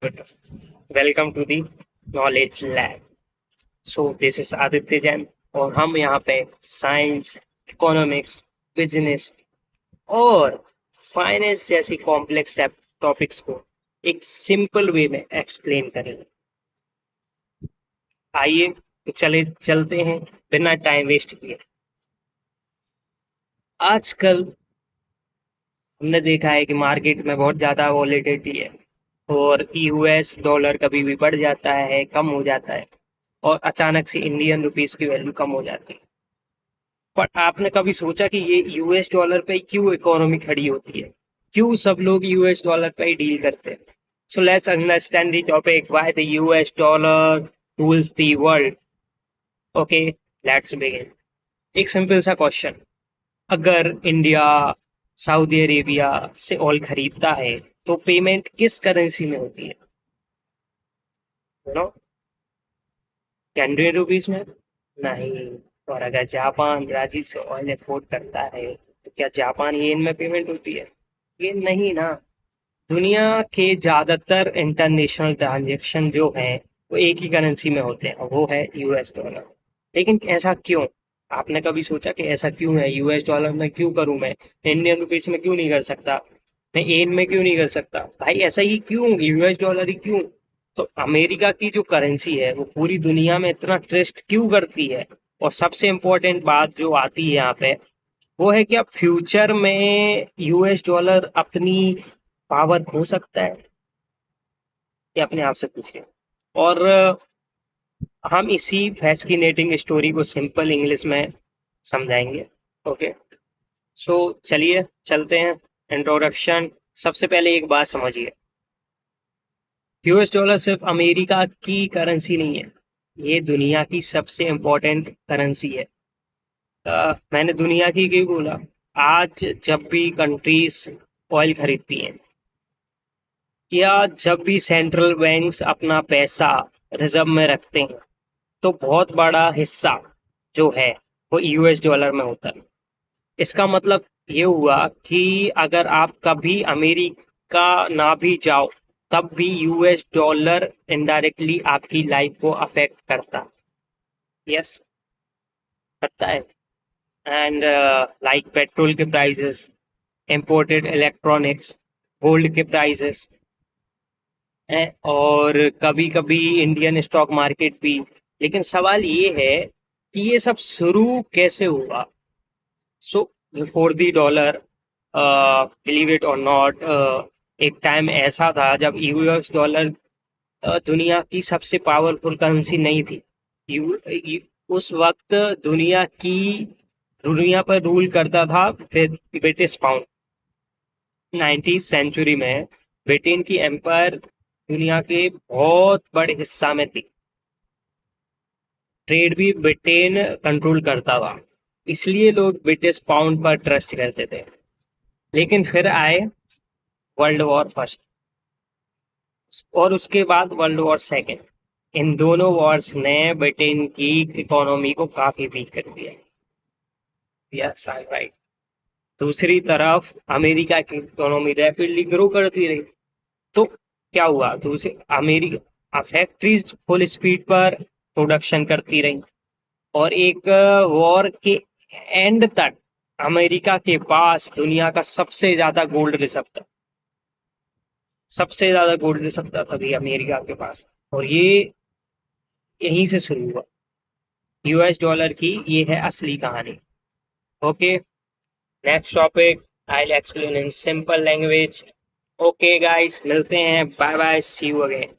Good. Welcome to the Knowledge Lab. So this is Aditya Jain और हम यहाँ पे साइंस, इकोनॉमिक्स, बिजनेस और फाइनेंस जैसी कॉम्प्लेक्स टॉपिक्स को एक सिंपल वे में एक्सप्लेन करेंगे। आइए तो चलते हैं बिना टाइम वेस्ट किए। आजकल हमने देखा है कि मार्केट में बहुत ज़्यादा वॉलेटिलिटी है और यूएस डॉलर कभी भी बढ़ जाता है, कम हो जाता है और अचानक से इंडियन रुपीस की वैल्यू कम हो जाती है। पर आपने कभी सोचा कि ये यूएस डॉलर पे क्यों इकोनॉमी खड़ी होती है? क्यों सब लोग यूएस डॉलर पे ही डील करते हैं? So let's understand the topic why the US dollar rules the world. Okay, let's begin. एक सिंपल सा क्वेश्चन, अगर इंडिया सऊदी अरेबिया से ऑयल खरीदता है तो पेमेंट किस करेंसी में होती है? यू नो, इंडियन रुपीस में? नहीं। और अगर जापान ब्राजील से ऑयल एक्सपोर्ट करता है तो क्या जापान येन में पेमेंट होती है? ये नहीं ना। दुनिया के ज्यादातर इंटरनेशनल ट्रांजैक्शन जो है वो एक ही करेंसी में होते हैं और वो है यूएस डॉलर। लेकिन ऐसा क्यों? आपने कभी सोचा कि ऐसा क्यों है? यूएस डॉलर में क्यों करूं मैं? इंडियन रुपीस में क्यों नहीं कर सकता? मैं येन में क्यों नहीं कर सकता? भाई ऐसा ही क्यों? यूएस डॉलर ही क्यों? तो अमेरिका की जो करेंसी है वो पूरी दुनिया में इतना ट्रस्ट क्यों करती है? और सबसे इम्पोर्टेंट बात जो आती है यहाँ पे वो है कि अब फ्यूचर में यूएस डॉलर अपनी पावर खो सकता है? ये अपने आप से पूछिए। और हम इसी फैसिनेटिंग स्टोरी को सिंपल इंग्लिश में समझाएंगे। ओके, सो चलिए चलते हैं। इंट्रोडक्शन। सबसे पहले एक बात समझिए, यूएस डॉलर सिर्फ अमेरिका की करेंसी नहीं है, ये दुनिया की सबसे इम्पोर्टेंट करेंसी है। मैंने दुनिया की क्यों बोला? आज जब भी कंट्रीज ऑयल खरीदती हैं या जब भी सेंट्रल बैंक्स अपना पैसा रिजर्व में रखते हैं तो बहुत बड़ा हिस्सा जो है वो यूएस डॉलर में होता है। इसका मतलब ये हुआ कि अगर आप कभी अमेरिका ना भी जाओ तब भी यूएस डॉलर इनडायरेक्टली आपकी लाइफ को अफेक्ट करता। यस, करता है। एंड लाइक पेट्रोल के प्राइसेस, इंपोर्टेड इलेक्ट्रॉनिक्स, गोल्ड के प्राइसेस और कभी कभी इंडियन स्टॉक मार्केट भी। लेकिन सवाल ये है कि ये सब शुरू कैसे हुआ? So before the dollar, believe it और नॉट, एक टाइम ऐसा था जब यूएस डॉलर दुनिया की सबसे पावरफुल करेंसी नहीं थी। उस वक्त दुनिया पर रूल करता था फिर ब्रिटिश पाउंड। 19th सेंचुरी में ब्रिटेन की एम्पायर दुनिया के बहुत बड़े हिस्सा में थी। ट्रेड भी ब्रिटेन कंट्रोल करता था, इसलिए लोग ब्रिटिश पाउंड पर ट्रस्ट करते थे। लेकिन फिर आए वर्ल्ड वॉर फर्स्ट और उसके बाद वर्ल्ड वॉर सेकेंड। इन दोनों वॉर्स ने ब्रिटेन की इकोनॉमी को काफी वीक कर दिया। Yes I right. दूसरी तरफ अमेरिका की इकोनॉमी रैपिडली ग्रो करती रही। तो क्या हुआ? दूसरे अमेरिका फैक्ट्रीज फुल स्पीड पर प्रोडक्शन करती रही और एक वॉर के एंड तक अमेरिका के पास दुनिया का सबसे ज्यादा गोल्ड रिजर्व था। सबसे ज्यादा गोल्ड रिजर्व था तभी अमेरिका के पास। और ये यहीं से शुरू हुआ यूएस डॉलर की। ये है असली कहानी। Okay, next topic I explain in simple language. Okay guys, मिलते हैं। Bye bye, see you again.